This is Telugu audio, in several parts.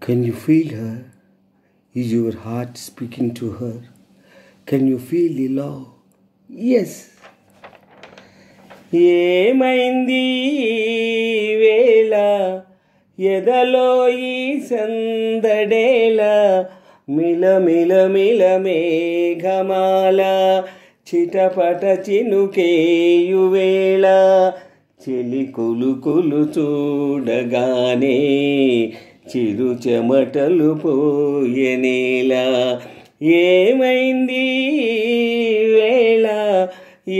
Can you feel her? Is your heart speaking to her? Can you feel the love? Yes. ఏమైంది వేళ ఎదలో ఈ సందడేల మిలమిల మిల మేఘమాల చిటపట చినుకేయువేళ చెలి కులుకులు చూడగానే చిరు చెమటలు పోయెనేలా ఏమైంది వేళ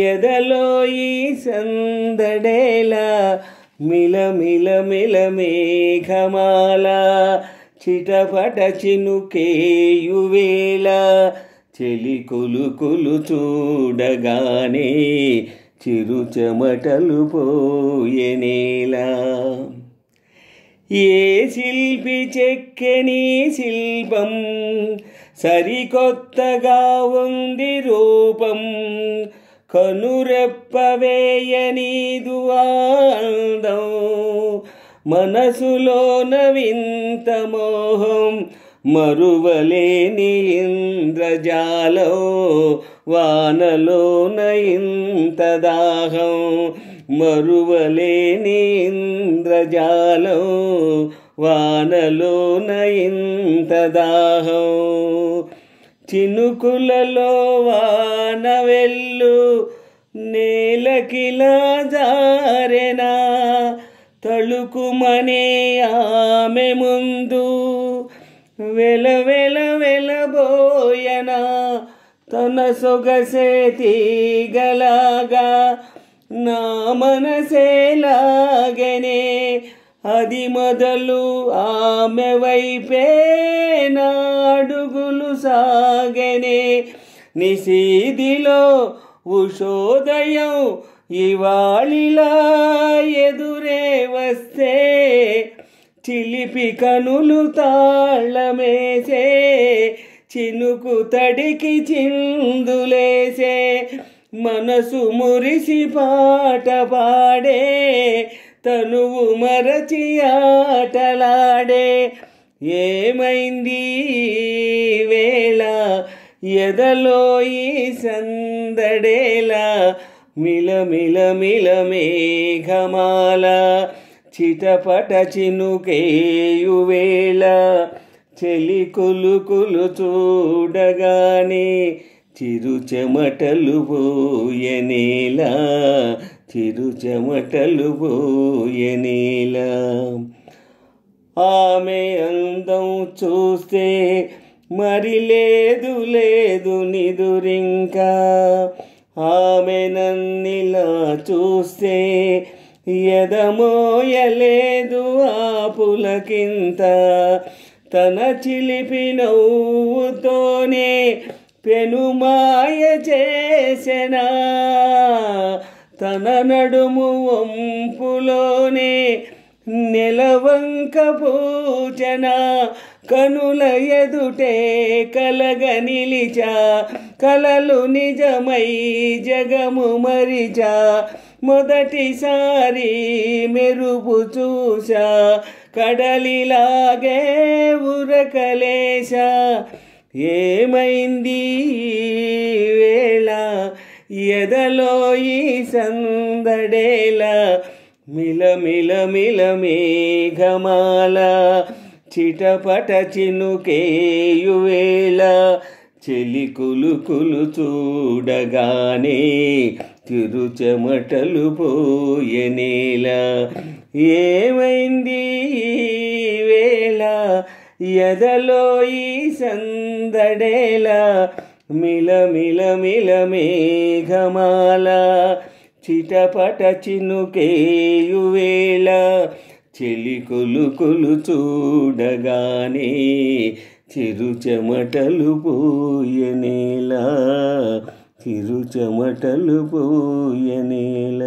ఎదలో ఈ సందడేల మిలమిల మిల మేఘమాల చిటపట చినుకేయువేళ చెలి కులుకులు చూడగానే చిరు చెమటలు పోయెనేలా ఏ శిల్పి చెక్కెని శిల్పం సరికొత్తగా ఉంది రూపం కనురెప్పవేయనీదు అందం మనసులోన వింత మోహం మరువలేని ఇంద్రజాలం వానలోన ఇంత దాహం మరువలేని ఇంద్రజాలం వానలోన ఇంత దాహం చినుకులలో వాన వెళ్ళు నేలకిలా జారెనా తళుకుమనే ఆమె ముందు వెల వెలబోయనా తన సొగసే తీగలాగా నా మనసే లాగనే అది మొదలు ఆమె వైపే నా అడుగులు సాగనే నిశీదిలో ఉషోదయం ఇవాళిలా ఎదురే వస్తే చిలిపి కనులు తాళమేసే చినుకు తడికి చిందులేసే మనసు మురిసి పాట పాడే తనువు మరచి ఆటలాడే ఏమైంది వేళ ఎదలో ఈ సందడేల మిలమిల మిల మేఘమాల చిటపట చినుకేయువేళ చెలి కులుకులు చూడగానే చిరు చెమటలు పోయెనేలా చిరు చెమటలు పోయెనేలా ఆమె అందం చూస్తే మరి లేదు లేదు నిదురింకా ఆమె నన్నిలా చూస్తే ఎదమోయలేదు ఆపులకింత తన చిలిపి నవ్వుతోనే పెనుమాయ చేసెనా తన నడుము వంపులోనే నెలవంక పూజన కనుల ఎదుటే కలగ నిలిచా కలలు నిజమై జగము మరిచా మొదటిసారి మెరుపు చూసా కడలిలాగే ఉరకలేశా ఏమైంది వేళ ఎదలో ఈ సందడేల మిలమిల మిల మేఘమాల చిటపట చినుకేయువేళ చెలి కులుకులు చూడగానే చిరు చెమటలు పోయెనేలా ఏమైంది వేళ ఎదలో ఈ సందడేల మిలమిల మిల మేఘమాల చిటపట చినుకేయువేళ చెలి కులుకులు చూడగానే చిరు చెమటలు పోయెనేలా చిరు చెమటలు పోయెనేలా.